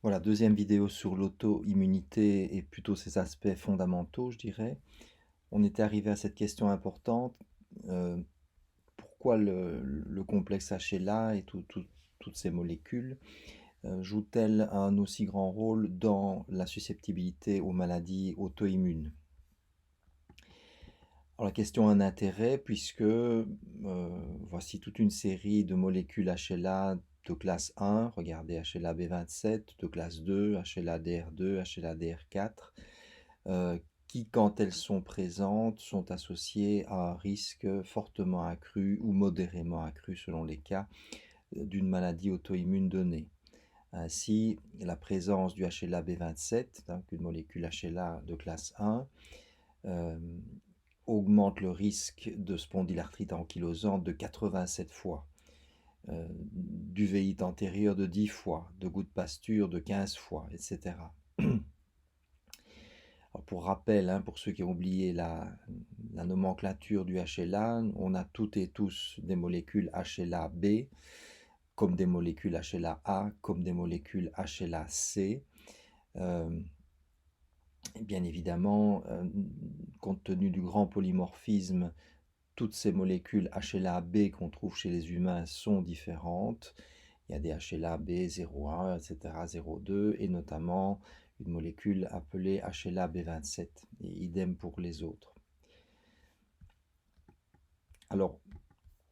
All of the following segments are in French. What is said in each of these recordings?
Voilà, deuxième vidéo sur l'auto-immunité et plutôt ses aspects fondamentaux, je dirais. On était arrivé à cette question importante, euh, pourquoi le complexe HLA et toutes ces molécules jouent-elles un aussi grand rôle dans la susceptibilité aux maladies auto-immunes? Alors la question a un intérêt puisque voici toute une série de molécules HLA de classe 1, regardez HLA-B27, de classe 2, HLA-DR2, HLA-DR4, qui, quand elles sont présentes, sont associées à un risque fortement accru ou modérément accru, selon les cas, d'une maladie auto-immune donnée. Ainsi, la présence du HLA-B27, donc une molécule HLA de classe 1, euh, augmente le risque de spondylarthrite ankylosante de 87 fois, d'uvéite antérieure de 10 fois, de goût de pasture de 15 fois, etc. Alors pour rappel, hein, pour ceux qui ont oublié la nomenclature du HLA, on a toutes et tous des molécules HLA-B, comme des molécules HLA-A, comme des molécules HLA-C. Bien évidemment, compte tenu du grand polymorphisme, toutes ces molécules HLA-B qu'on trouve chez les humains sont différentes. Il y a des HLA-B 0,1, etc., 0,2, et notamment une molécule appelée HLA-B27, et idem pour les autres. Alors,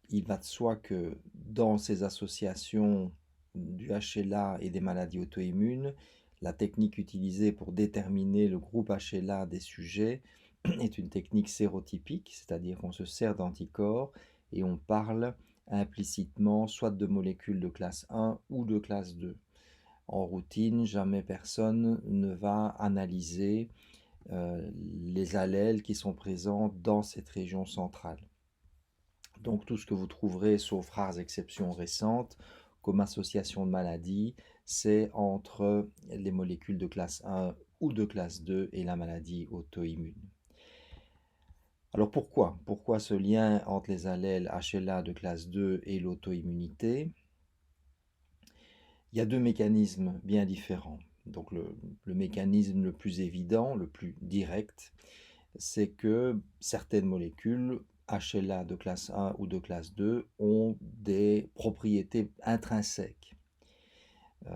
il va de soi que dans ces associations du HLA et des maladies auto-immunes, la technique utilisée pour déterminer le groupe HLA des sujets est une technique sérotypique, c'est-à-dire qu'on se sert d'anticorps et on parle implicitement soit de molécules de classe 1 ou de classe 2. En routine, jamais personne ne va analyser les allèles qui sont présents dans cette région centrale. Donc tout ce que vous trouverez, sauf rares exceptions récentes, comme association de maladies, c'est entre les molécules de classe 1 ou de classe 2 et la maladie auto-immune. Alors pourquoi ce lien entre les allèles HLA de classe 2 et l'auto-immunité? Il y a deux mécanismes bien différents. Donc le mécanisme le plus évident, le plus direct, c'est que certaines molécules HLA de classe 1 ou de classe 2 ont des propriétés intrinsèques euh,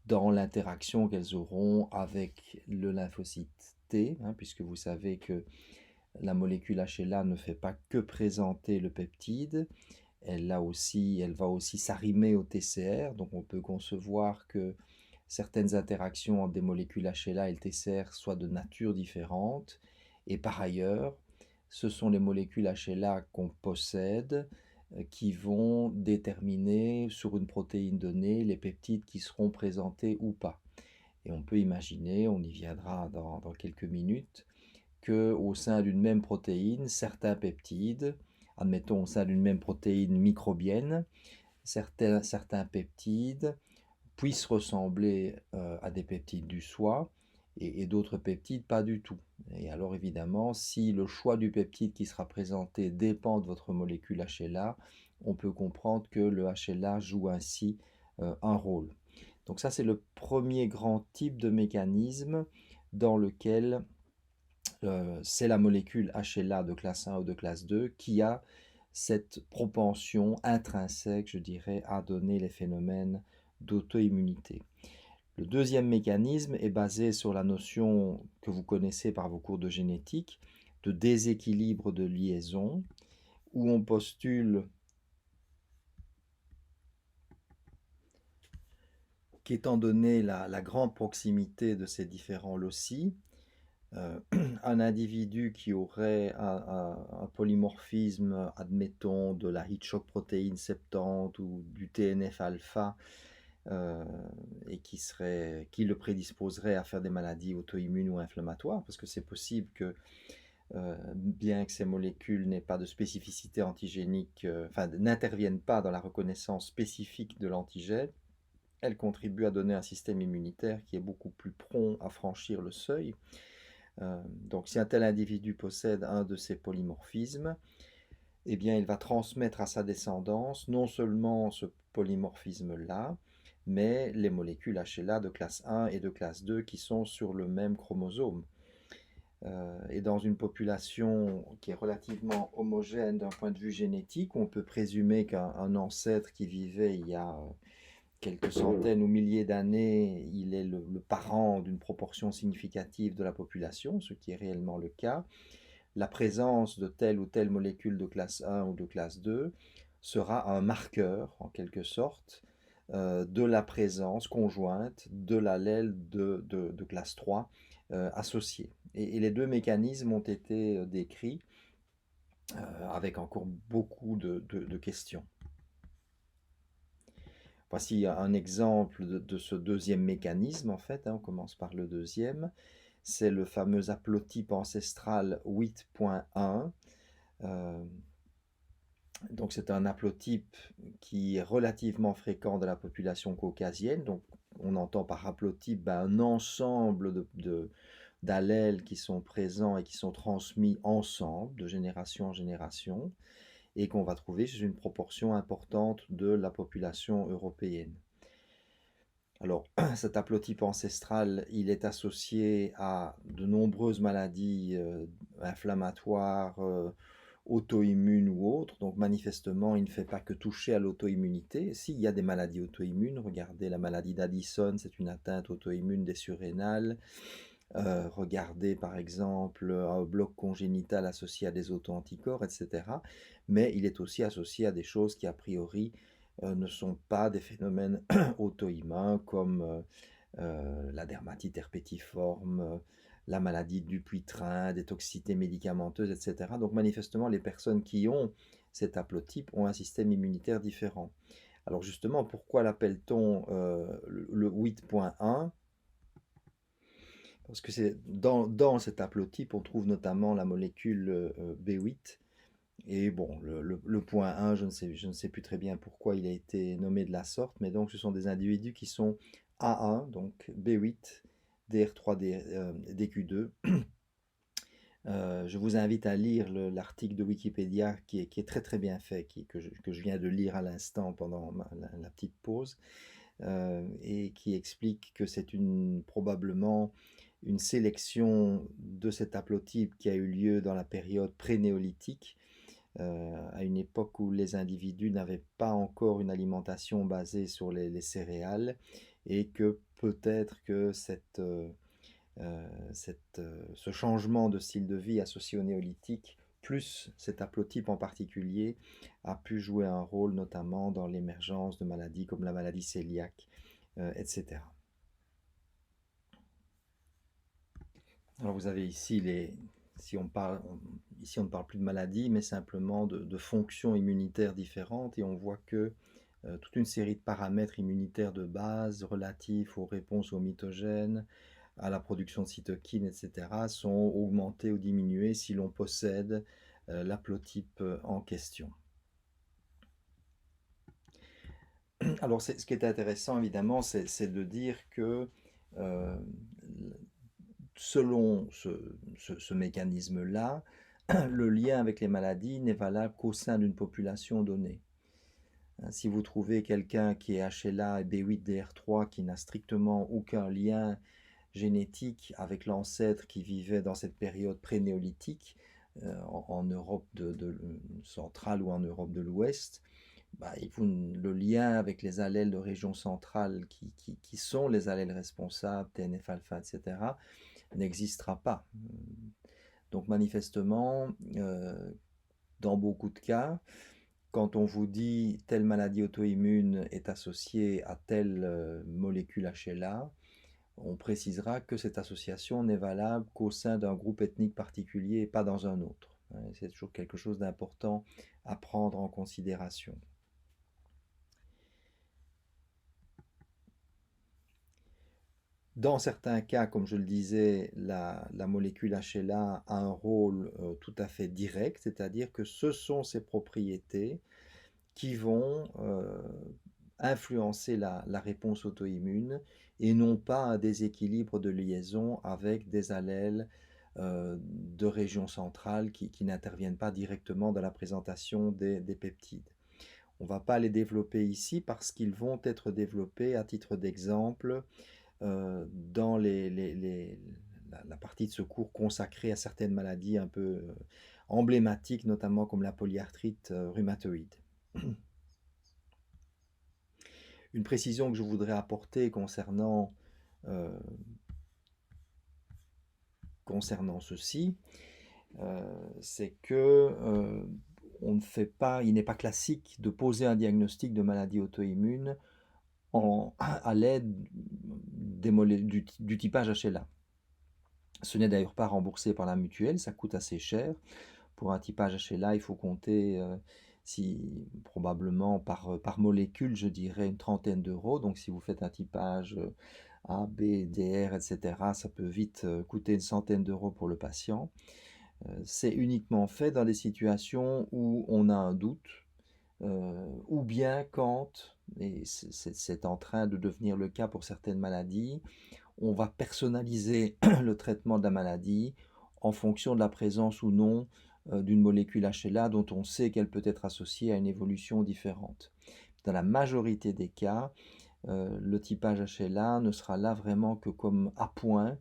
dans l'interaction qu'elles auront avec le lymphocyte T, hein, puisque vous savez que la molécule HLA ne fait pas que présenter le peptide, elle va aussi s'arrimer au TCR, donc on peut concevoir que certaines interactions entre des molécules HLA et le TCR soient de nature différente, et par ailleurs, ce sont les molécules HLA qu'on possède qui vont déterminer sur une protéine donnée les peptides qui seront présentés ou pas. Et on peut imaginer, on y viendra dans quelques minutes, qu'au sein d'une même protéine, certains peptides, admettons au sein d'une même protéine microbienne, certains peptides puissent ressembler à des peptides du soi et d'autres peptides pas du tout. Et alors évidemment, si le choix du peptide qui sera présenté dépend de votre molécule HLA, on peut comprendre que le HLA joue ainsi un rôle. Donc ça, c'est le premier grand type de mécanisme dans lequel c'est la molécule HLA de classe 1 ou de classe 2 qui a cette propension intrinsèque, je dirais, à donner les phénomènes d'auto-immunité. Le deuxième mécanisme est basé sur la notion que vous connaissez par vos cours de génétique de déséquilibre de liaison, où on postule qu'étant donné la grande proximité de ces différents loci, un individu qui aurait un polymorphisme, admettons, de la Hitchcock protéine 70 ou du TNF-alpha, et qui le prédisposerait à faire des maladies auto-immunes ou inflammatoires, parce que c'est possible que, bien que ces molécules n'aient pas de spécificité antigénique, n'interviennent pas dans la reconnaissance spécifique de l'antigène, elles contribuent à donner un système immunitaire qui est beaucoup plus prompt à franchir le seuil. Donc si un tel individu possède un de ces polymorphismes, eh bien il va transmettre à sa descendance non seulement ce polymorphisme-là, mais les molécules HLA de classe 1 et de classe 2 qui sont sur le même chromosome. Et dans une population qui est relativement homogène d'un point de vue génétique, on peut présumer qu'un ancêtre qui vivait il y a quelques centaines ou milliers d'années, il est le parent d'une proportion significative de la population, ce qui est réellement le cas. La présence de telle ou telle molécule de classe 1 ou de classe 2 sera un marqueur, en quelque sorte, de la présence conjointe de l'allèle de classe 3 associé. Et les deux mécanismes ont été décrits avec encore beaucoup de questions. Voici un exemple de ce deuxième mécanisme, en fait, on commence par le deuxième. C'est le fameux haplotype ancestral 8.1. Donc c'est un haplotype qui est relativement fréquent dans la population caucasienne. Donc on entend par haplotype un ensemble d'allèles qui sont présents et qui sont transmis ensemble de génération en génération et qu'on va trouver chez une proportion importante de la population européenne. Alors, cet haplotype ancestral, il est associé à de nombreuses maladies inflammatoires, auto-immunes ou autres. Donc, manifestement, il ne fait pas que toucher à l'auto-immunité. S'il y a des maladies auto-immunes, regardez la maladie d'Addison, c'est une atteinte auto-immune des surrénales. Regardez par exemple un bloc congénital associé à des auto-anticorps, etc. Mais il est aussi associé à des choses qui a priori ne sont pas des phénomènes auto-immuns comme la dermatite herpétiforme, la maladie du Dupuytren, des toxicités médicamenteuses, etc. Donc manifestement, les personnes qui ont cet haplotype ont un système immunitaire différent. Alors justement, pourquoi l'appelle-t-on le 8.1 ? Parce que c'est dans cet haplotype, on trouve notamment la molécule B8. Et bon, le point 1, je ne sais plus très bien pourquoi il a été nommé de la sorte, mais donc ce sont des individus qui sont A1, donc B8, DR3, DQ2. Je vous invite à lire l'article de Wikipédia qui est très très bien fait, que je viens de lire à l'instant pendant la petite pause, et qui explique que c'est probablement une sélection de cet haplotype qui a eu lieu dans la période pré-néolithique, à une époque où les individus n'avaient pas encore une alimentation basée sur les céréales, et que peut-être que ce changement de style de vie associé au néolithique, plus cet haplotype en particulier, a pu jouer un rôle notamment dans l'émergence de maladies comme la maladie cœliaque, etc. Alors vous avez ici ici on ne parle plus de maladies, mais simplement de fonctions immunitaires différentes, et on voit que toute une série de paramètres immunitaires de base relatifs aux réponses aux mitogènes, à la production de cytokines, etc., sont augmentés ou diminués si l'on possède l'haplotype en question. Alors ce qui est intéressant évidemment, c'est de dire que selon ce mécanisme-là, le lien avec les maladies n'est valable qu'au sein d'une population donnée. Si vous trouvez quelqu'un qui est HLA et B8DR3 qui n'a strictement aucun lien génétique avec l'ancêtre qui vivait dans cette période pré-néolithique en Europe centrale ou en Europe de l'Ouest, le lien avec les allèles de région centrale qui sont les allèles responsables, TNF-alpha, etc., n'existera pas. Donc manifestement, dans beaucoup de cas, quand on vous dit telle maladie auto-immune est associée à telle molécule HLA, on précisera que cette association n'est valable qu'au sein d'un groupe ethnique particulier et pas dans un autre. C'est toujours quelque chose d'important à prendre en considération. Dans certains cas, comme je le disais, la molécule HLA a un rôle tout à fait direct, c'est-à-dire que ce sont ses propriétés qui vont influencer la réponse auto-immune et non pas un déséquilibre de liaison avec des allèles de région centrale qui n'interviennent pas directement dans la présentation des peptides. On ne va pas les développer ici parce qu'ils vont être développés à titre d'exemple dans la partie de ce cours consacrée à certaines maladies un peu emblématiques, notamment comme la polyarthrite rhumatoïde. Une précision que je voudrais apporter euh, concernant ceci, c'est que on ne fait pas, il n'est pas classique de poser un diagnostic de maladie auto-immune à l'aide du typage HLA. Ce n'est d'ailleurs pas remboursé par la mutuelle, ça coûte assez cher. Pour un typage HLA, il faut compter probablement par molécule, je dirais une trentaine d'euros. Donc si vous faites un typage A, B, D, R, etc., ça peut vite coûter une centaine d'euros pour le patient. C'est uniquement fait dans des situations où on a un doute, ou bien quand, et c'est en train de devenir le cas pour certaines maladies, on va personnaliser le traitement de la maladie en fonction de la présence ou non d'une molécule HLA dont on sait qu'elle peut être associée à une évolution différente. Dans la majorité des cas, le typage HLA ne sera là vraiment que comme appoint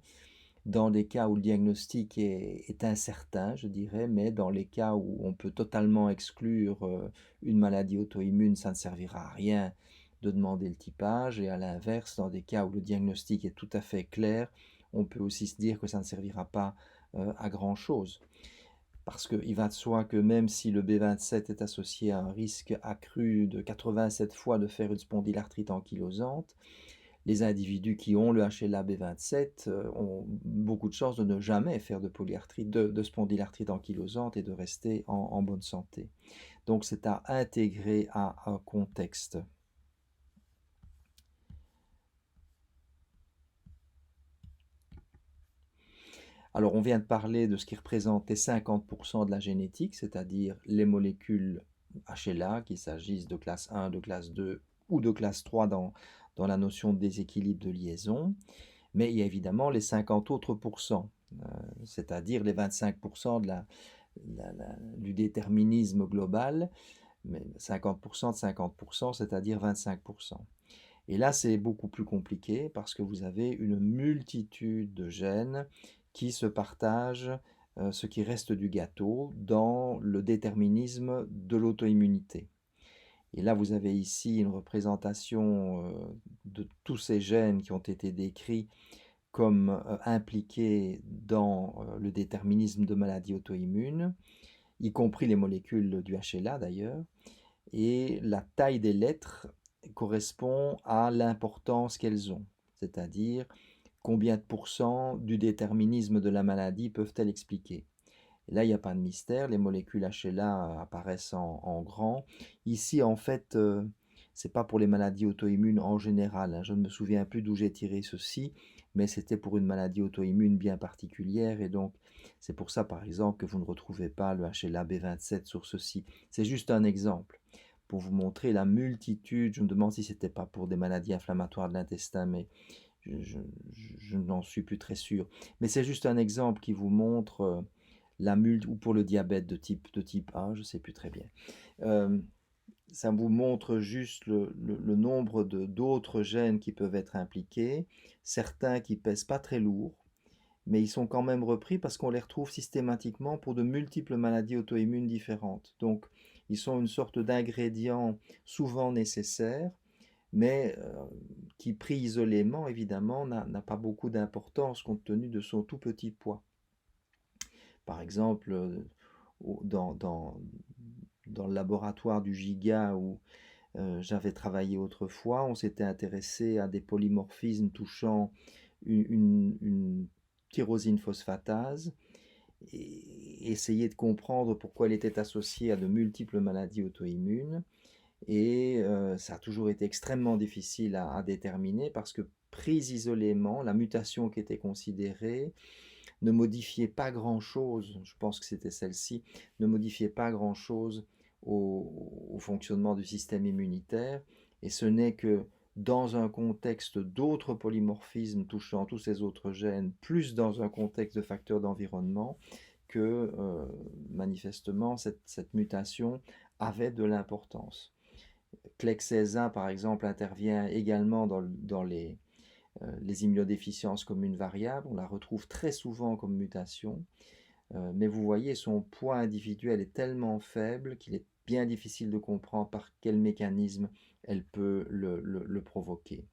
dans des cas où le diagnostic est incertain, je dirais, mais dans les cas où on peut totalement exclure une maladie auto-immune, ça ne servira à rien de demander le typage. Et à l'inverse, dans des cas où le diagnostic est tout à fait clair, on peut aussi se dire que ça ne servira pas à grand-chose. Parce qu'il va de soi que même si le B27 est associé à un risque accru de 87 fois de faire une spondylarthrite ankylosante, les individus qui ont le HLA-B27 ont beaucoup de chances de ne jamais faire de polyarthrite, de spondylarthrite ankylosante et de rester en bonne santé. Donc c'est à intégrer à un contexte. Alors on vient de parler de ce qui représentait 50% de la génétique, c'est-à-dire les molécules HLA, qu'il s'agisse de classe 1, de classe 2 ou de classe 3 dans la notion de déséquilibre de liaison. Mais il y a évidemment les 50 autres pourcents, c'est-à-dire les 25% du déterminisme global, mais 50% de 50%, c'est-à-dire 25%. Et là, c'est beaucoup plus compliqué parce que vous avez une multitude de gènes qui se partagent ce qui reste du gâteau dans le déterminisme de l'auto-immunité. Et là, vous avez ici une représentation de tous ces gènes qui ont été décrits comme impliqués dans le déterminisme de maladies auto-immunes, y compris les molécules du HLA d'ailleurs, et la taille des lettres correspond à l'importance qu'elles ont, c'est-à-dire combien de pourcents du déterminisme de la maladie peuvent-elles expliquer. Et là, il n'y a pas de mystère, les molécules HLA apparaissent en grand. Ici, en fait, c'est pas pour les maladies auto-immunes en général, hein. Je ne me souviens plus d'où j'ai tiré ceci, mais c'était pour une maladie auto-immune bien particulière, et donc c'est pour ça, par exemple, que vous ne retrouvez pas le HLA-B27 sur ceci. C'est juste un exemple pour vous montrer la multitude. Je me demande si c'était pas pour des maladies inflammatoires de l'intestin, mais je n'en suis plus très sûr. Mais c'est juste un exemple qui vous montre ou pour le diabète de type 1, je ne sais plus très bien. Ça vous montre juste le nombre d'autres gènes qui peuvent être impliqués, certains qui pèsent pas très lourd, mais ils sont quand même repris parce qu'on les retrouve systématiquement pour de multiples maladies auto-immunes différentes. Donc, ils sont une sorte d'ingrédient souvent nécessaire, mais qui pris isolément, évidemment, n'a pas beaucoup d'importance compte tenu de son tout petit poids. Par exemple, dans le laboratoire du GIGA où j'avais travaillé autrefois, on s'était intéressé à des polymorphismes touchant une tyrosine phosphatase et essayer de comprendre pourquoi elle était associée à de multiples maladies auto-immunes. Et ça a toujours été extrêmement difficile à déterminer parce que prise isolément, la mutation qui était considérée ne modifiait pas grand-chose, je pense que c'était celle-ci, ne modifiait pas grand-chose au fonctionnement du système immunitaire, et ce n'est que dans un contexte d'autres polymorphismes touchant tous ces autres gènes, plus dans un contexte de facteurs d'environnement, que manifestement cette mutation avait de l'importance. Clexaisa, par exemple, intervient également dans les immunodéficiences comme une variable. On la retrouve très souvent comme mutation. Mais vous voyez, son poids individuel est tellement faible qu'il est bien difficile de comprendre par quel mécanisme elle peut le provoquer.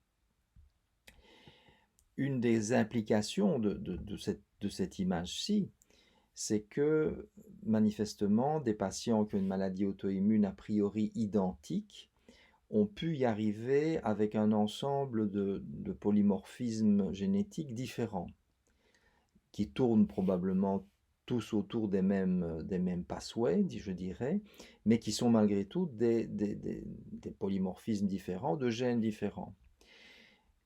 Une des implications de cette image-ci, c'est que manifestement, des patients qui ont une maladie auto-immune a priori identique ont pu y arriver avec un ensemble de polymorphismes génétiques différents, qui tournent probablement tous autour des mêmes pathways, je dirais, mais qui sont malgré tout des polymorphismes différents, de gènes différents.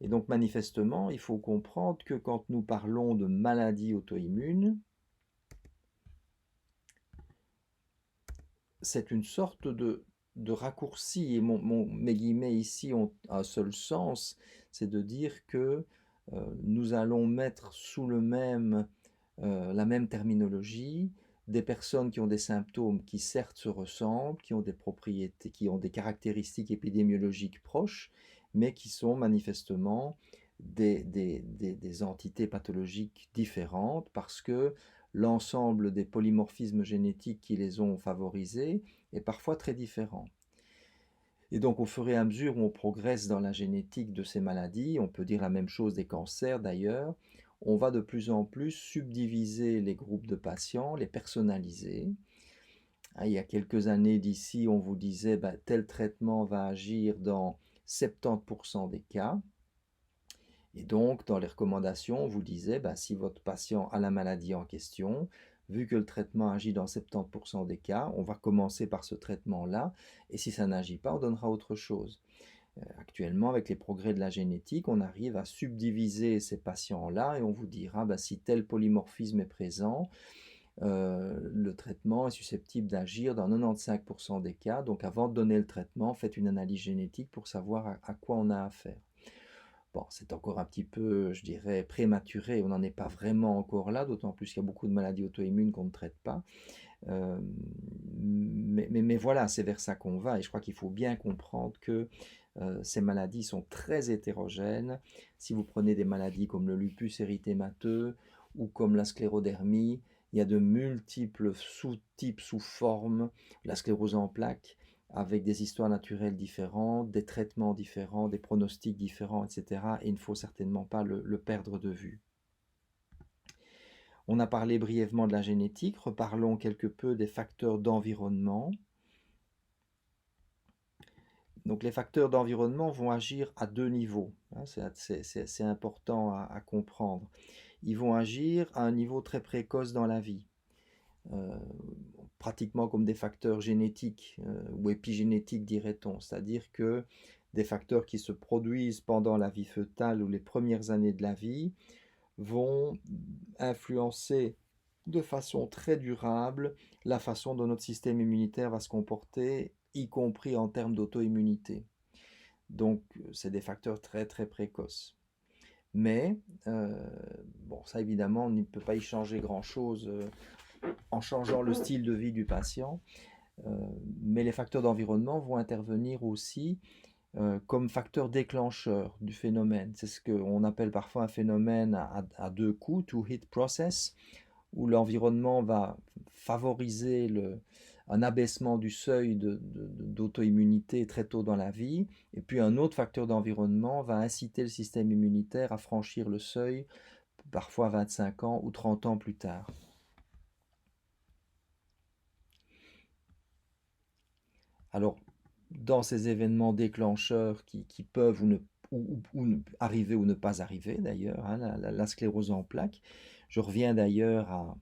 Et donc manifestement, il faut comprendre que quand nous parlons de maladie auto-immune, c'est une sorte de raccourci, et mes guillemets ici ont un seul sens, c'est de dire que nous allons mettre sous la même terminologie des personnes qui ont des symptômes qui certes se ressemblent, qui ont des propriétés, qui ont des caractéristiques épidémiologiques proches, mais qui sont manifestement des entités pathologiques différentes parce que l'ensemble des polymorphismes génétiques qui les ont favorisés est parfois très différent. Et donc au fur et à mesure où on progresse dans la génétique de ces maladies, on peut dire la même chose des cancers d'ailleurs, on va de plus en plus subdiviser les groupes de patients, les personnaliser. Il y a quelques années d'ici, on vous disait tel traitement va agir dans 70% des cas. Et donc, dans les recommandations, on vous disait, si votre patient a la maladie en question, vu que le traitement agit dans 70% des cas, on va commencer par ce traitement-là, et si ça n'agit pas, on donnera autre chose. Actuellement, avec les progrès de la génétique, on arrive à subdiviser ces patients-là, et on vous dira, si tel polymorphisme est présent, le traitement est susceptible d'agir dans 95% des cas. Donc, avant de donner le traitement, faites une analyse génétique pour savoir à quoi on a affaire. Bon, c'est encore un petit peu, je dirais, prématuré, on n'en est pas vraiment encore là, d'autant plus qu'il y a beaucoup de maladies auto-immunes qu'on ne traite pas. Euh, mais voilà, c'est vers ça qu'on va, et je crois qu'il faut bien comprendre que ces maladies sont très hétérogènes. Si vous prenez des maladies comme le lupus érythémateux ou comme la sclérodermie, il y a de multiples sous-types, sous-formes, la sclérose en plaques, avec des histoires naturelles différentes, des traitements différents, des pronostics différents, etc. Et il ne faut certainement pas le perdre de vue. On a parlé brièvement de la génétique, reparlons quelque peu des facteurs d'environnement. Donc les facteurs d'environnement vont agir à deux niveaux, c'est important à comprendre. Ils vont agir à un niveau très précoce dans la vie. Pratiquement comme des facteurs génétiques ou épigénétiques dirait-on, c'est-à-dire que des facteurs qui se produisent pendant la vie fœtale ou les premières années de la vie vont influencer de façon très durable la façon dont notre système immunitaire va se comporter, y compris en termes d'auto-immunité. Donc c'est des facteurs très très précoces. Mais, bon, ça évidemment, on ne peut pas y changer grand-chose en changeant le style de vie du patient, mais les facteurs d'environnement vont intervenir aussi comme facteur déclencheur du phénomène. C'est ce qu'on appelle parfois un phénomène à deux coups, two-hit process, où l'environnement va favoriser un abaissement du seuil d'auto-immunité très tôt dans la vie, et puis un autre facteur d'environnement va inciter le système immunitaire à franchir le seuil, parfois 25 ans ou 30 ans plus tard. Alors, dans ces événements déclencheurs qui peuvent ou arriver ou ne pas arriver d'ailleurs, la sclérose en plaques, je reviens d'ailleurs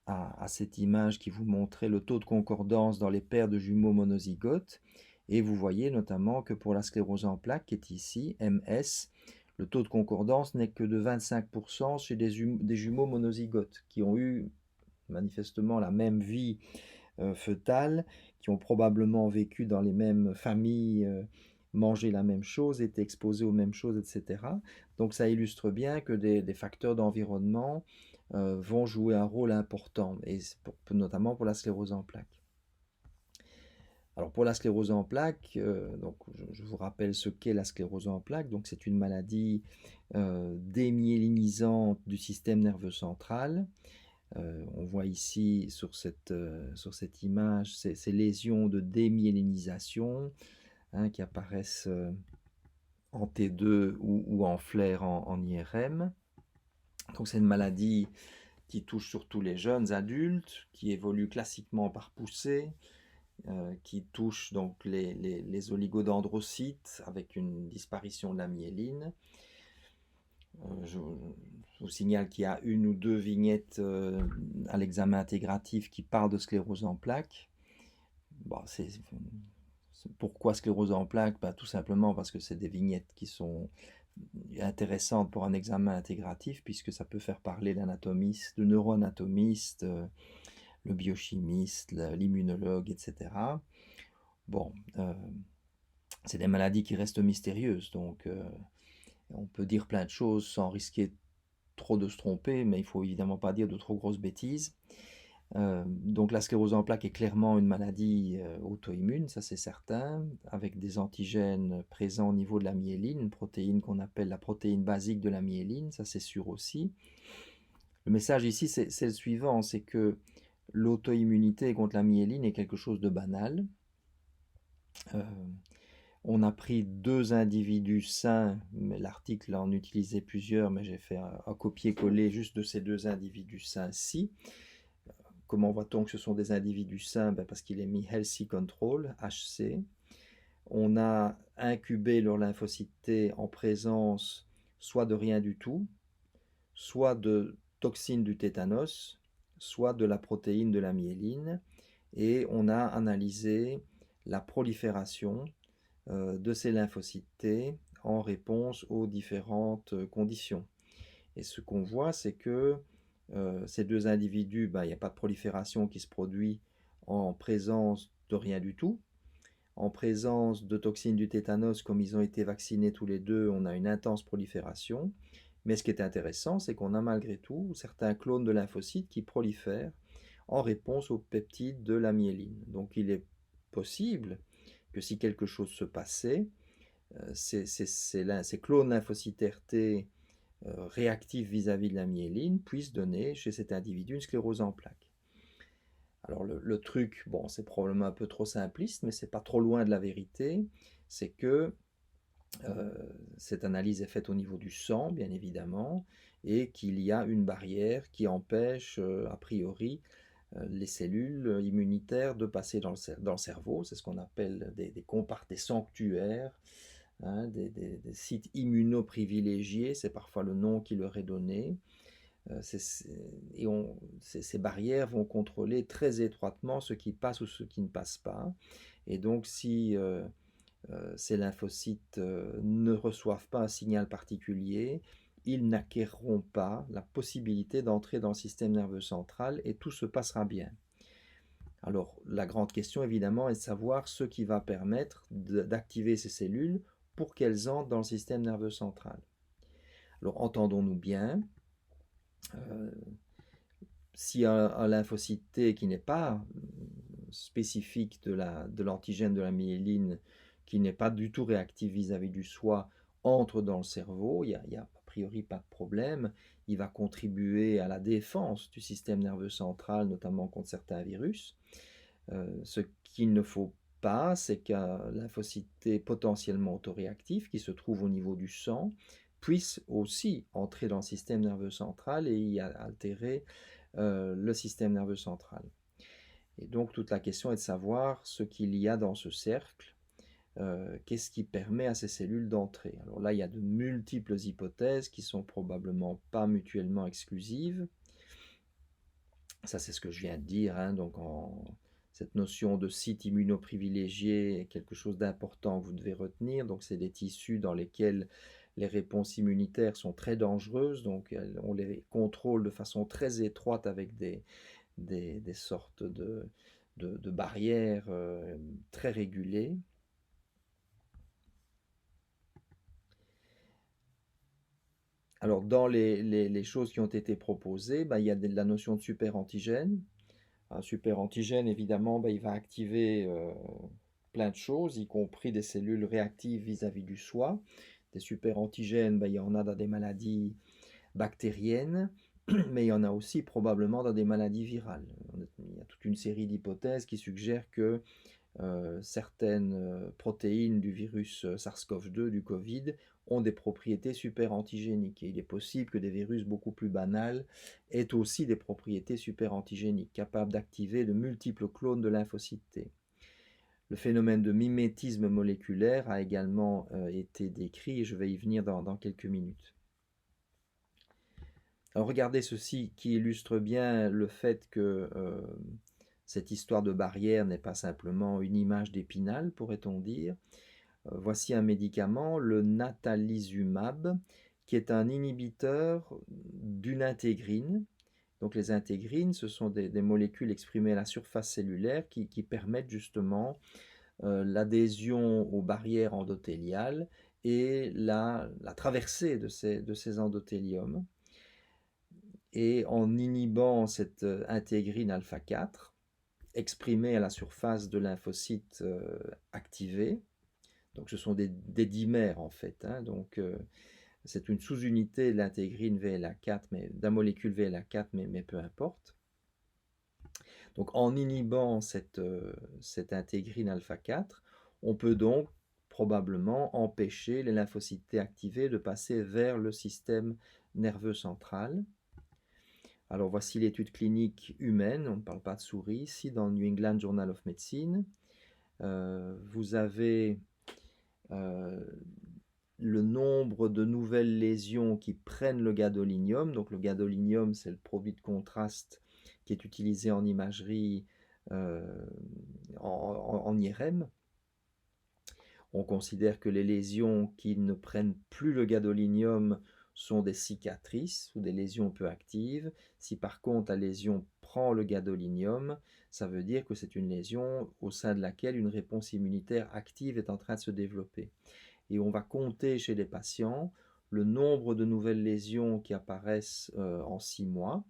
à cette image qui vous montrait le taux de concordance dans les paires de jumeaux monozygotes, et vous voyez notamment que pour la sclérose en plaques, qui est ici, MS, le taux de concordance n'est que de 25% chez des jumeaux monozygotes qui ont eu manifestement la même vie fœtales, qui ont probablement vécu dans les mêmes familles, mangé la même chose, été exposés aux mêmes choses, etc. Donc ça illustre bien que des facteurs d'environnement vont jouer un rôle important, et notamment pour la sclérose en plaques. Alors pour la sclérose en plaques, donc je vous rappelle ce qu'est la sclérose en plaques. Donc c'est une maladie démyélinisante du système nerveux central. On voit ici sur cette image ces lésions de démyélinisation, hein, qui apparaissent en T2 ou en flair en IRM. Donc c'est une maladie qui touche surtout les jeunes adultes, qui évolue classiquement par poussée, qui touche donc les oligodendrocytes avec une disparition de la myéline. Je vous signale qu'il y a une ou deux vignettes à l'examen intégratif qui parlent de sclérose en plaques. Bon, pourquoi sclérose en plaques? Tout simplement parce que c'est des vignettes qui sont intéressantes pour un examen intégratif, puisque ça peut faire parler l'anatomiste, le neuroanatomiste, le biochimiste, l'immunologue, etc. Bon, c'est des maladies qui restent mystérieuses, donc on peut dire plein de choses sans risquer trop de se tromper, mais il ne faut évidemment pas dire de trop grosses bêtises. Donc la sclérose en plaques est clairement une maladie auto-immune, ça c'est certain, avec des antigènes présents au niveau de la myéline, une protéine qu'on appelle la protéine basique de la myéline, ça c'est sûr aussi. Le message ici c'est le suivant, c'est que l'auto-immunité contre la myéline est quelque chose de banal. On a pris 2 individus sains, mais l'article en utilisait plusieurs, mais j'ai fait un copier-coller juste de ces 2 individus sains-ci. Comment voit-on que ce sont des individus sains? Parce qu'il est mis Healthy Control, HC. On a incubé leur lymphocyte T en présence soit de rien du tout, soit de toxines du tétanos, soit de la protéine de la myéline, et on a analysé la prolifération de ces lymphocytes T en réponse aux différentes conditions. Et ce qu'on voit, c'est que ces 2 individus, il n'y a pas de prolifération qui se produit en présence de rien du tout. En présence de toxines du tétanos, comme ils ont été vaccinés tous les deux, on a une intense prolifération. Mais ce qui est intéressant, c'est qu'on a malgré tout certains clones de lymphocytes qui prolifèrent en réponse aux peptides de la myéline. Donc il est possible que si quelque chose se passait, ces clones lymphocytaires T réactifs vis-à-vis de la myéline puissent donner chez cet individu une sclérose en plaques. Alors le truc, bon, c'est probablement un peu trop simpliste, mais c'est pas trop loin de la vérité, c'est que cette analyse est faite au niveau du sang, bien évidemment, et qu'il y a une barrière qui empêche, a priori, les cellules immunitaires de passer dans le cerveau. C'est ce qu'on appelle des sanctuaires, hein, des sites immunoprivilégiés, c'est parfois le nom qui leur est donné. Ces barrières vont contrôler très étroitement ce qui passe ou ce qui ne passe pas. Et donc si ces lymphocytes ne reçoivent pas un signal particulier, ils n'acquerront pas la possibilité d'entrer dans le système nerveux central et tout se passera bien. Alors la grande question évidemment est de savoir ce qui va permettre d'activer ces cellules pour qu'elles entrent dans le système nerveux central. Alors entendons-nous bien, si un lymphocyte T qui n'est pas spécifique de l'antigène de la myéline, qui n'est pas du tout réactif vis-à-vis du soi, entre dans le cerveau, il n'y a a priori pas de problème. Il va contribuer à la défense du système nerveux central, notamment contre certains virus. Ce qu'il ne faut pas, c'est qu'un lymphocyte T potentiellement autoréactif, qui se trouve au niveau du sang, puisse aussi entrer dans le système nerveux central et y altérer le système nerveux central. Et donc toute la question est de savoir ce qu'il y a dans ce cercle, qu'est-ce qui permet à ces cellules d'entrer. Alors là, il y a de multiples hypothèses qui sont probablement pas mutuellement exclusives. Ça, c'est ce que je viens de dire, hein. Donc cette notion de site immunoprivilégié est quelque chose d'important que vous devez retenir. Donc c'est des tissus dans lesquels les réponses immunitaires sont très dangereuses, donc on les contrôle de façon très étroite avec des sortes de barrières très régulées. Alors dans les choses qui ont été proposées, il y a la notion de super-antigène. Un super-antigène, évidemment, il va activer plein de choses, y compris des cellules réactives vis-à-vis du soi. Des super-antigènes, ben, il y en a dans des maladies bactériennes, mais il y en a aussi probablement dans des maladies virales. Il y a toute une série d'hypothèses qui suggèrent que certaines protéines du virus SARS-CoV-2, du Covid, ont des propriétés super antigéniques. Et il est possible que des virus beaucoup plus banals aient aussi des propriétés super antigéniques, capables d'activer de multiples clones de lymphocytes T. Le phénomène de mimétisme moléculaire a également été décrit et je vais y venir dans quelques minutes. Alors regardez ceci qui illustre bien le fait que cette histoire de barrière n'est pas simplement une image d'épinal, pourrait-on dire. Voici un médicament, le natalizumab, qui est un inhibiteur d'une intégrine. Donc les intégrines, ce sont des molécules exprimées à la surface cellulaire qui permettent justement l'adhésion aux barrières endothéliales et la traversée de ces endothéliums. Et en inhibant cette intégrine alpha 4, exprimée à la surface de lymphocytes activés, donc ce sont des dimères en fait, hein, donc c'est une sous-unité de l'intégrine VLA4, d'un molécule VLA4, mais peu importe. Donc en inhibant cette intégrine alpha 4, on peut donc probablement empêcher les lymphocytes T activés de passer vers le système nerveux central. Alors voici l'étude clinique humaine, on ne parle pas de souris, ici dans le New England Journal of Medicine. Vous avez le nombre de nouvelles lésions qui prennent le gadolinium. Donc le gadolinium, c'est le produit de contraste qui est utilisé en imagerie en IRM. On considère que les lésions qui ne prennent plus le gadolinium sont des cicatrices ou des lésions peu actives. Si par contre la lésion prend le gadolinium, ça veut dire que c'est une lésion au sein de laquelle une réponse immunitaire active est en train de se développer. Et on va compter chez les patients le nombre de nouvelles lésions qui apparaissent en 6 mois,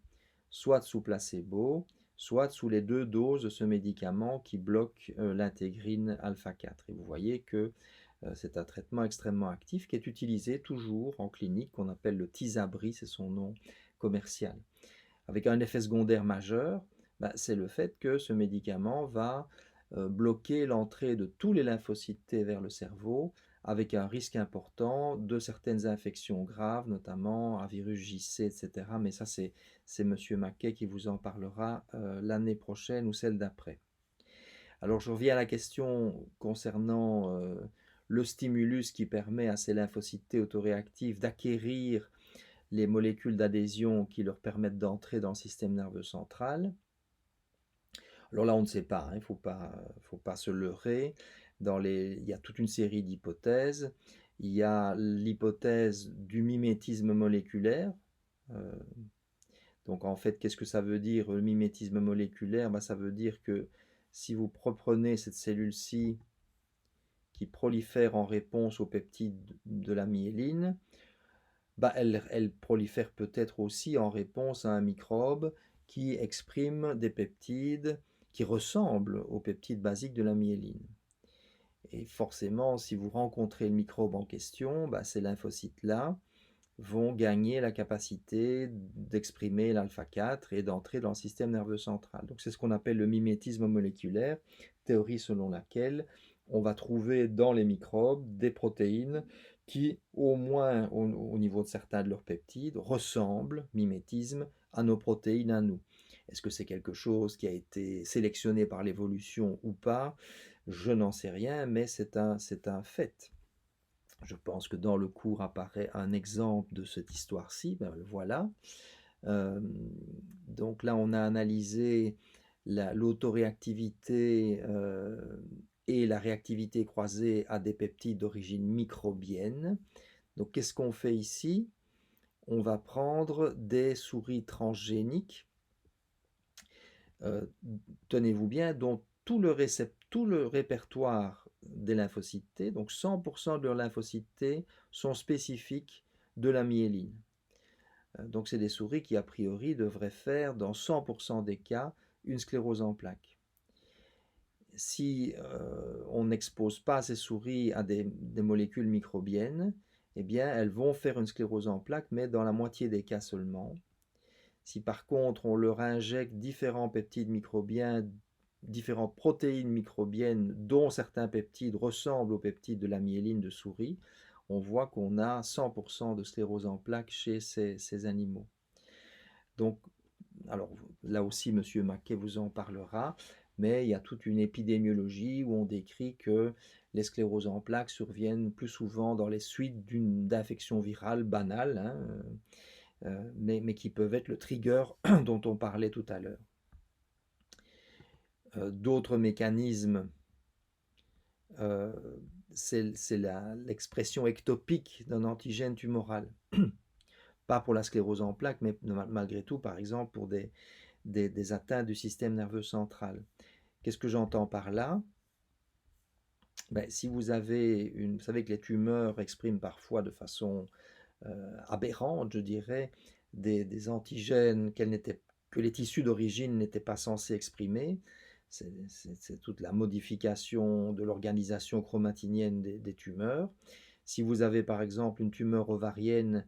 soit sous placebo, soit sous les 2 doses de ce médicament qui bloque l'intégrine alpha 4. Et vous voyez que c'est un traitement extrêmement actif qui est utilisé toujours en clinique, qu'on appelle le Tysabri, c'est son nom commercial. Avec un effet secondaire majeur, c'est le fait que ce médicament va bloquer l'entrée de tous les lymphocytes T vers le cerveau, avec un risque important de certaines infections graves, notamment un virus JC, etc. Mais ça, c'est M. Mackay qui vous en parlera l'année prochaine ou celle d'après. Alors, je reviens à la question concernant le stimulus qui permet à ces lymphocytes T autoréactifs d'acquérir les molécules d'adhésion qui leur permettent d'entrer dans le système nerveux central. Alors là, on ne sait pas, il ne faut pas se leurrer. Il y a toute une série d'hypothèses. Il y a l'hypothèse du mimétisme moléculaire. Donc en fait, qu'est-ce que ça veut dire le mimétisme moléculaire? Ça veut dire que si vous reprenez cette cellule-ci qui prolifère en réponse aux peptides de la myéline, elle prolifère peut-être aussi en réponse à un microbe qui exprime des peptides qui ressemblent aux peptides basiques de la myéline. Et forcément, si vous rencontrez le microbe en question, ces lymphocytes-là vont gagner la capacité d'exprimer l'alpha 4 et d'entrer dans le système nerveux central. Donc c'est ce qu'on appelle le mimétisme moléculaire, théorie selon laquelle on va trouver dans les microbes des protéines qui, au moins au niveau de certains de leurs peptides, ressemblent, mimétisme, à nos protéines à nous. Est-ce que c'est quelque chose qui a été sélectionné par l'évolution ou pas? Je n'en sais rien, mais c'est un fait. Je pense que dans le cours apparaît un exemple de cette histoire-ci, le voilà. Donc là, on a analysé l'autoréactivité et la réactivité croisée à des peptides d'origine microbienne. Donc qu'est-ce qu'on fait ici? On va prendre des souris transgéniques, tenez-vous bien, dont tout le répertoire des lymphocytes T, donc 100% de leurs lymphocytes T sont spécifiques de la myéline. Donc c'est des souris qui a priori devraient faire dans 100% des cas une sclérose en plaques. si on n'expose pas ces souris à des molécules microbiennes, eh bien, elles vont faire une sclérose en plaques, mais dans la moitié des cas seulement. Si par contre on leur injecte différents peptides microbiens, différentes protéines microbiennes dont certains peptides ressemblent aux peptides de la myéline de souris, on voit qu'on a 100% de sclérose en plaques chez ces animaux. Donc, alors là aussi, M. Maquet vous en parlera, mais il y a toute une épidémiologie où on décrit que les scléroses en plaques surviennent plus souvent dans les suites d'infections virales banales, hein, mais qui peuvent être le trigger dont on parlait tout à l'heure. D'autres mécanismes, c'est l'expression ectopique d'un antigène tumoral. Pas pour la sclérose en plaques, mais malgré tout, par exemple, pour des atteintes du système nerveux central. Qu'est-ce que j'entends par là? Ben, si vous savez que les tumeurs expriment parfois de façon aberrante, je dirais, des antigènes que les tissus d'origine n'étaient pas censés exprimer. C'est toute la modification de l'organisation chromatinienne des tumeurs. Si vous avez par exemple une tumeur ovarienne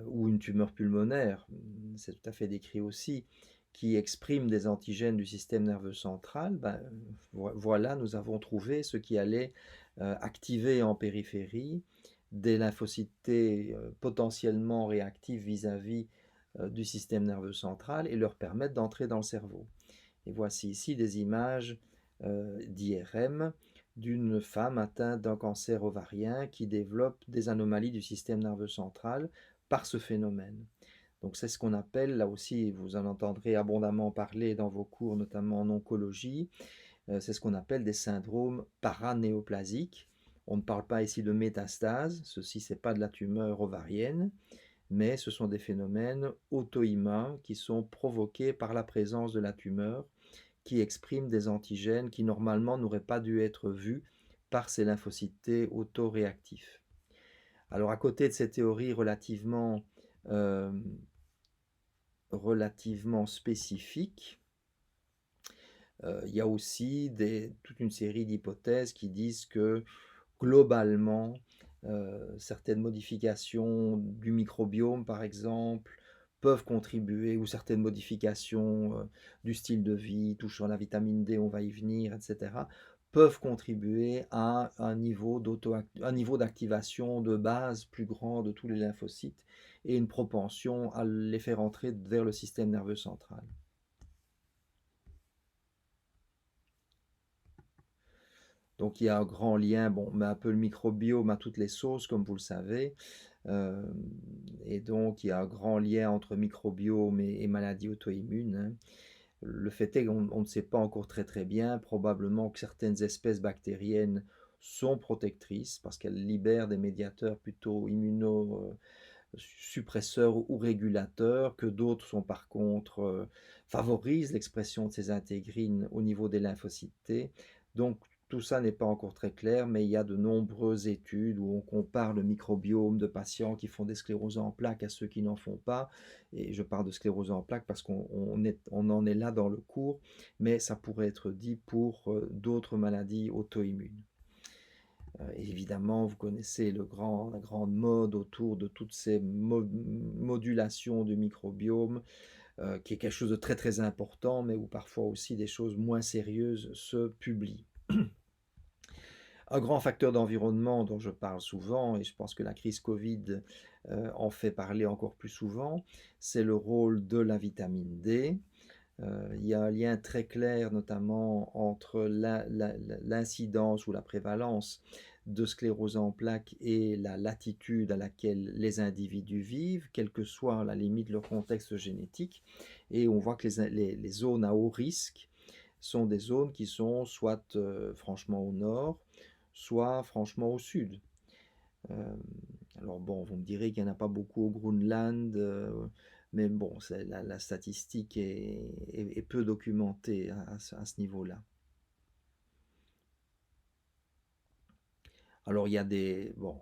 ou une tumeur pulmonaire, c'est tout à fait décrit aussi, qui exprime des antigènes du système nerveux central, ben, voilà, nous avons trouvé ce qui allait activer en périphérie des lymphocytes T potentiellement réactifs vis-à-vis du système nerveux central et leur permettre d'entrer dans le cerveau. Et voici ici des images d'IRM d'une femme atteinte d'un cancer ovarien qui développe des anomalies du système nerveux central par ce phénomène. Donc c'est ce qu'on appelle, là aussi vous en entendrez abondamment parler dans vos cours, notamment en oncologie, c'est ce qu'on appelle des syndromes paranéoplasiques. On ne parle pas ici de métastase, ceci c'est pas de la tumeur ovarienne, mais ce sont des phénomènes auto-immuns qui sont provoqués par la présence de la tumeur qui expriment des antigènes qui normalement n'auraient pas dû être vus par ces lymphocytes T autoréactifs. Alors à côté de ces théories relativement spécifiques, il y a aussi toute une série d'hypothèses qui disent que globalement, certaines modifications du microbiome, par exemple, peuvent contribuer, ou certaines modifications du style de vie touchant la vitamine D, on va y venir, etc., peuvent contribuer à un niveau d'activation de base plus grand de tous les lymphocytes et une propension à les faire entrer vers le système nerveux central. Donc il y a un grand lien, bon, on met un peu le microbiome à toutes les sauces, comme vous le savez, et donc il y a un grand lien entre microbiome et maladies auto-immunes, hein. Le fait est qu'on ne sait pas encore très bien, probablement que certaines espèces bactériennes sont protectrices parce qu'elles libèrent des médiateurs plutôt immunosuppresseurs ou régulateurs, que d'autres sont par contre favorisent l'expression de ces intégrines au niveau des lymphocytes T. Donc tout ça n'est pas encore très clair, mais il y a de nombreuses études où on compare le microbiome de patients qui font des scléroses en plaques à ceux qui n'en font pas. Et je parle de sclérose en plaques parce qu'on en est là dans le cours, mais ça pourrait être dit pour d'autres maladies auto-immunes. Évidemment, vous connaissez la grande mode autour de toutes ces modulations du microbiome, qui est quelque chose de très important, mais où parfois aussi des choses moins sérieuses se publient. Un grand facteur d'environnement dont je parle souvent, et je pense que la crise Covid en fait parler encore plus souvent, c'est le rôle de la vitamine D. Il y a un lien très clair notamment entre l'incidence ou la prévalence de sclérose en plaques et la latitude à laquelle les individus vivent, quelle que soit à la limite leur contexte génétique. Et on voit que les zones à haut risque sont des zones qui sont soit franchement au nord, soit franchement au sud. Euh, alors bon, vous me direz qu'il n'y en a pas beaucoup au Groenland, mais bon, la statistique est peu documentée à ce niveau-là. Alors il y a bon,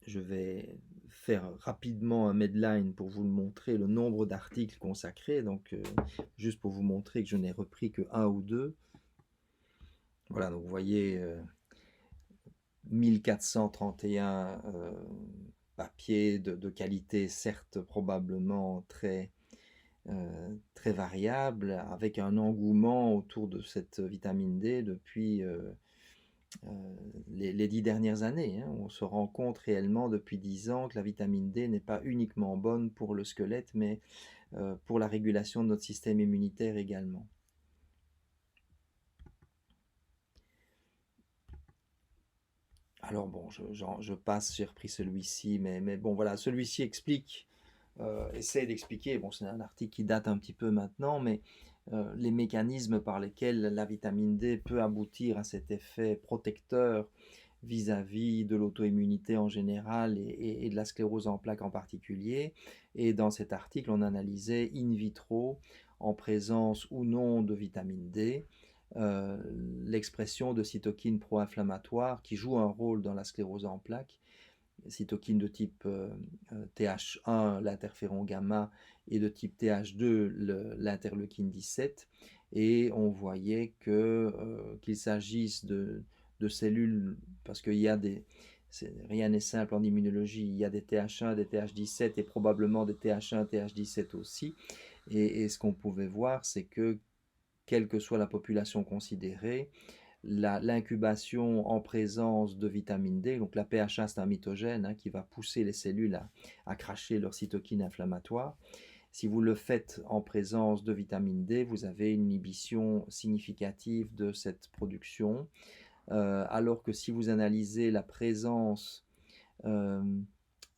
je vais faire rapidement un medline pour vous montrer le nombre d'articles consacrés, donc juste pour vous montrer que je n'ai repris que un ou deux. Voilà, donc vous voyez 1431 papiers de qualité, certes probablement très variable, avec un engouement autour de cette vitamine D depuis les 10 dernières années, hein. On se rend compte réellement depuis 10 ans que la vitamine D n'est pas uniquement bonne pour le squelette, mais pour la régulation de notre système immunitaire également. Alors bon, je passe, j'ai repris celui-ci, mais bon voilà, celui-ci explique, essaie d'expliquer, bon c'est un article qui date un petit peu maintenant, mais les mécanismes par lesquels la vitamine D peut aboutir à cet effet protecteur vis-à-vis de l'auto-immunité en général et de la sclérose en plaques en particulier. Et dans cet article, on analysait in vitro, en présence ou non de vitamine D, l'expression de cytokines pro-inflammatoires qui jouent un rôle dans la sclérose en plaques, cytokines de type Th1, l'interféron gamma, et de type Th2, l'interleukine 17. Et on voyait qu'il s'agisse de cellules, parce qu'il y a rien n'est simple en immunologie, il y a des Th1, des Th17 et probablement des Th1, Th17 aussi. Et ce qu'on pouvait voir, c'est que quelle que soit la population considérée, l'incubation en présence de vitamine D, donc la PHA c'est un mitogène hein, qui va pousser les cellules à cracher leurs cytokines inflammatoires. Si vous le faites en présence de vitamine D, vous avez une inhibition significative de cette production, alors que si vous analysez la présence euh,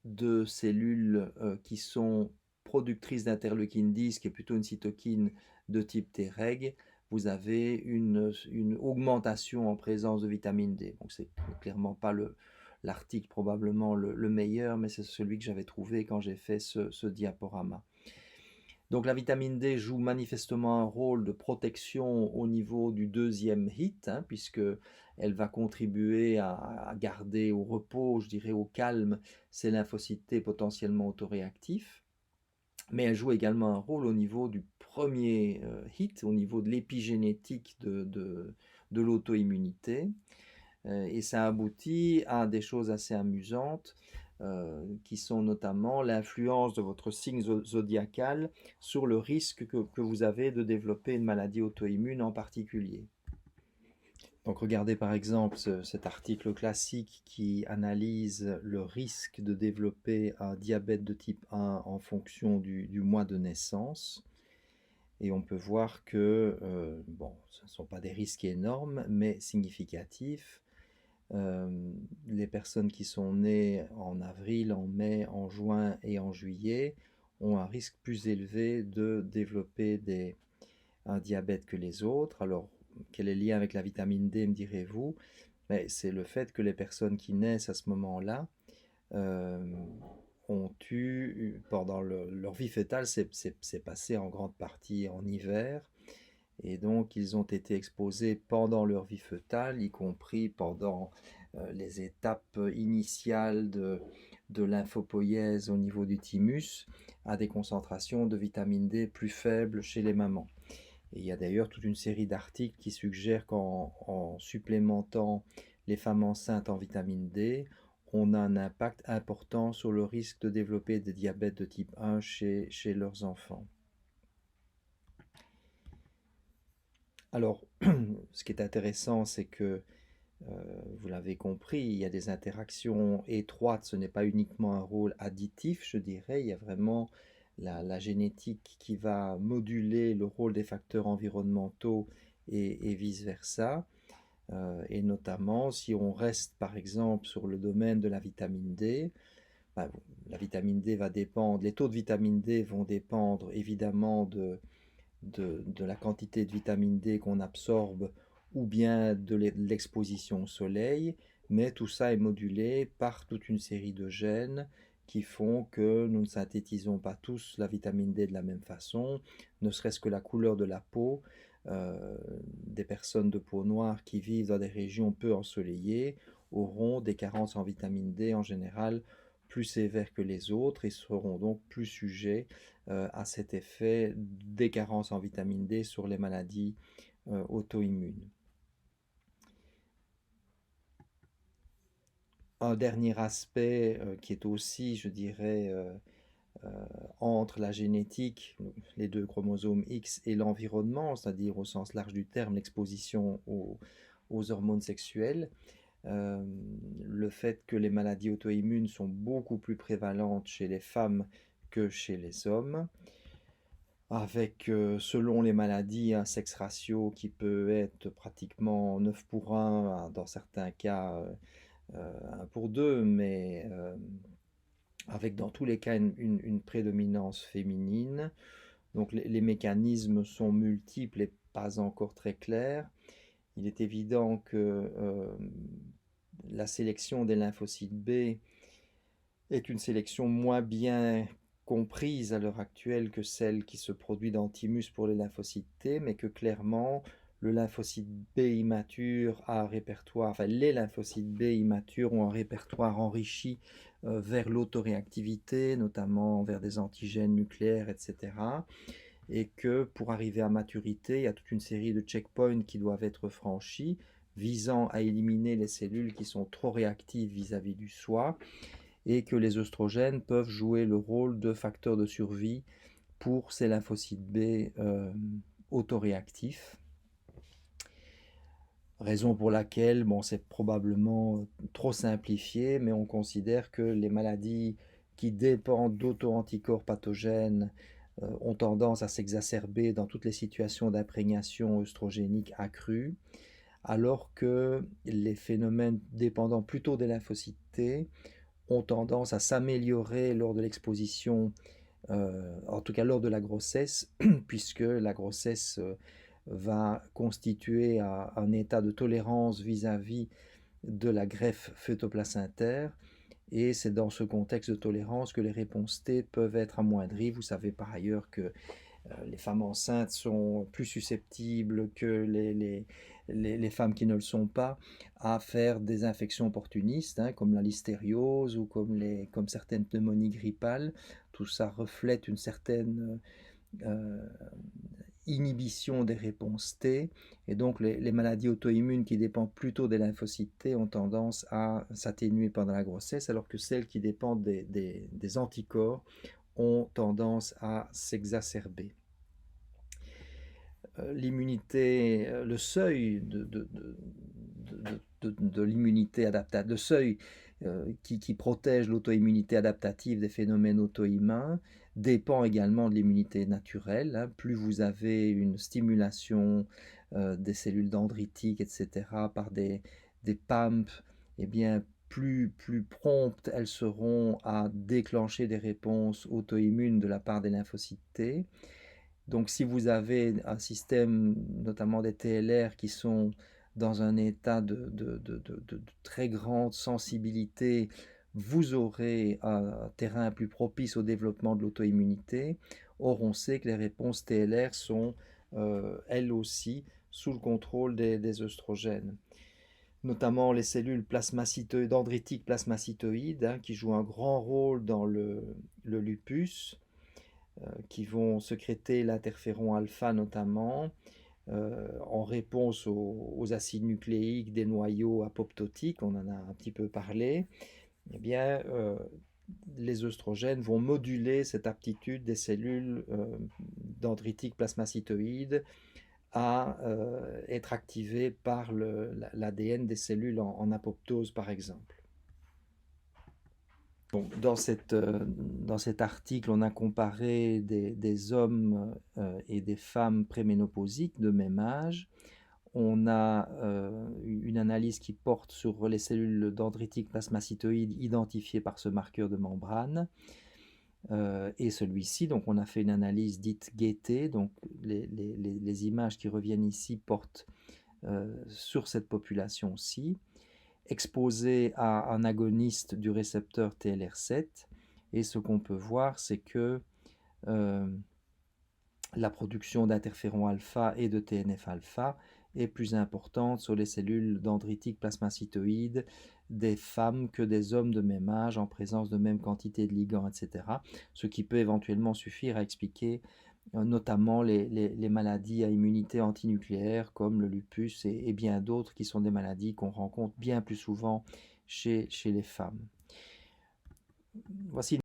de cellules qui sont productrices d'interleukine 10, qui est plutôt une cytokine de type Treg, vous avez une augmentation en présence de vitamine D. Donc c'est clairement pas l'article probablement le meilleur, mais c'est celui que j'avais trouvé quand j'ai fait ce diaporama. Donc la vitamine D joue manifestement un rôle de protection au niveau du deuxième hit, hein, puisque elle va contribuer à garder au repos, je dirais au calme, ces lymphocytes T potentiellement autoréactifs. Mais elle joue également un rôle au niveau du premier hit, au niveau de l'épigénétique de l'auto-immunité. Et ça aboutit à des choses assez amusantes, qui sont notamment l'influence de votre signe zodiacal sur le risque que vous avez de développer une maladie auto-immune en particulier. Donc regardez par exemple cet article classique qui analyse le risque de développer un diabète de type 1 en fonction du mois de naissance. Et on peut voir que, bon, ce ne sont pas des risques énormes, mais significatifs. Les personnes qui sont nées en avril, en mai, en juin et en juillet ont un risque plus élevé de développer un diabète que les autres. Alors, quel est le lien avec la vitamine D, me direz-vous? Mais c'est le fait que les personnes qui naissent à ce moment-là euh, ont eu, pendant leur vie fœtale, c'est passé en grande partie en hiver, et donc ils ont été exposés pendant leur vie fœtale, y compris pendant les étapes initiales de lymphopoïèse au niveau du thymus, à des concentrations de vitamine D plus faibles chez les mamans. Et il y a d'ailleurs toute une série d'articles qui suggèrent qu'en supplémentant les femmes enceintes en vitamine D, on a un impact important sur le risque de développer des diabètes de type 1 chez leurs enfants. Alors, ce qui est intéressant, c'est que, vous l'avez compris, il y a des interactions étroites, ce n'est pas uniquement un rôle additif, je dirais, il y a vraiment la génétique qui va moduler le rôle des facteurs environnementaux et vice-versa. Et notamment, si on reste par exemple sur le domaine de la vitamine D, ben, la vitamine D va dépendre, les taux de vitamine D vont dépendre évidemment de la quantité de vitamine D qu'on absorbe ou bien de l'exposition au soleil, mais tout ça est modulé par toute une série de gènes qui font que nous ne synthétisons pas tous la vitamine D de la même façon, ne serait-ce que la couleur de la peau. Des personnes de peau noire qui vivent dans des régions peu ensoleillées auront des carences en vitamine D en général plus sévères que les autres et seront donc plus sujets à cet effet des carences en vitamine D sur les maladies auto-immunes. un dernier aspect qui est aussi, je dirais, entre la génétique, les deux chromosomes X, et l'environnement, c'est-à-dire au sens large du terme, l'exposition aux hormones sexuelles, euh, le fait que les maladies auto-immunes sont beaucoup plus prévalentes chez les femmes que chez les hommes, avec, selon les maladies, un sexe ratio qui peut être pratiquement 9 pour 1, dans certains cas 1 pour 2, mais avec dans tous les cas une prédominance féminine. Donc les mécanismes sont multiples et pas encore très clairs. Il est évident que la sélection des lymphocytes B est une sélection moins bien comprise à l'heure actuelle que celle qui se produit dans Thymus pour les lymphocytes T, mais que clairement le lymphocyte B immature a un répertoire, enfin les lymphocytes B immatures ont un répertoire enrichi vers l'autoréactivité, notamment vers des antigènes nucléaires, etc. Et que pour arriver à maturité, il y a toute une série de checkpoints qui doivent être franchis, visant à éliminer les cellules qui sont trop réactives vis-à-vis du soi, et que les œstrogènes peuvent jouer le rôle de facteur de survie pour ces lymphocytes B autoréactifs. Raison pour laquelle, bon, c'est probablement trop simplifié, mais on considère que les maladies qui dépendent d'auto-anticorps pathogènes ont tendance à s'exacerber dans toutes les situations d'imprégnation œstrogénique accrue, alors que les phénomènes dépendant plutôt des lymphocytes T ont tendance à s'améliorer lors de l'exposition, en tout cas lors de la grossesse, puisque la grossesse va constituer un état de tolérance vis-à-vis de la greffe fœtoplacentaire. Et c'est dans ce contexte de tolérance que les réponses T peuvent être amoindries. Vous savez par ailleurs que les femmes enceintes sont plus susceptibles que les femmes qui ne le sont pas à faire des infections opportunistes, hein, comme la listériose ou comme certaines pneumonies grippales. Tout ça reflète une certaine inhibition des réponses T, et donc les maladies auto-immunes qui dépendent plutôt des lymphocytes T ont tendance à s'atténuer pendant la grossesse, alors que celles qui dépendent des anticorps ont tendance à s'exacerber. L'immunité, le seuil de l'immunité adaptative, le seuil qui protège l'auto-immunité adaptative des phénomènes auto-immuns dépend également de l'immunité naturelle, hein. Plus vous avez une stimulation des cellules dendritiques, etc., par des PAMP, eh bien, plus promptes elles seront à déclencher des réponses auto-immunes de la part des lymphocytes T. Donc si vous avez un système, notamment des TLR, qui sont dans un état de très grande sensibilité, vous aurez un terrain plus propice au développement de l'auto-immunité. Or, on sait que les réponses TLR sont, elles aussi, sous le contrôle des œstrogènes, notamment les cellules dendritiques plasmacytoïdes, hein, qui jouent un grand rôle dans le lupus, qui vont sécréter l'interféron alpha notamment, en réponse aux acides nucléiques des noyaux apoptotiques, on en a un petit peu parlé. Eh bien, les œstrogènes vont moduler cette aptitude des cellules dendritiques plasmacytoïdes à être activées par l'ADN des cellules en apoptose, par exemple. Donc, dans cet article, on a comparé des hommes et des femmes préménopausiques de même âge. On a une analyse qui porte sur les cellules dendritiques plasmacytoïdes identifiées par ce marqueur de membrane. Et celui-ci, donc on a fait une analyse dite gaieté, donc les images qui reviennent ici portent sur cette population-ci, exposé à un agoniste du récepteur TLR7, et ce qu'on peut voir, c'est que la production d'interféron alpha et de TNF-alpha est plus importante sur les cellules dendritiques plasmacytoïdes des femmes que des hommes de même âge en présence de même quantité de ligands, etc. Ce qui peut éventuellement suffire à expliquer notamment les maladies à immunité antinucléaire comme le lupus et bien d'autres qui sont des maladies qu'on rencontre bien plus souvent chez les femmes. Voici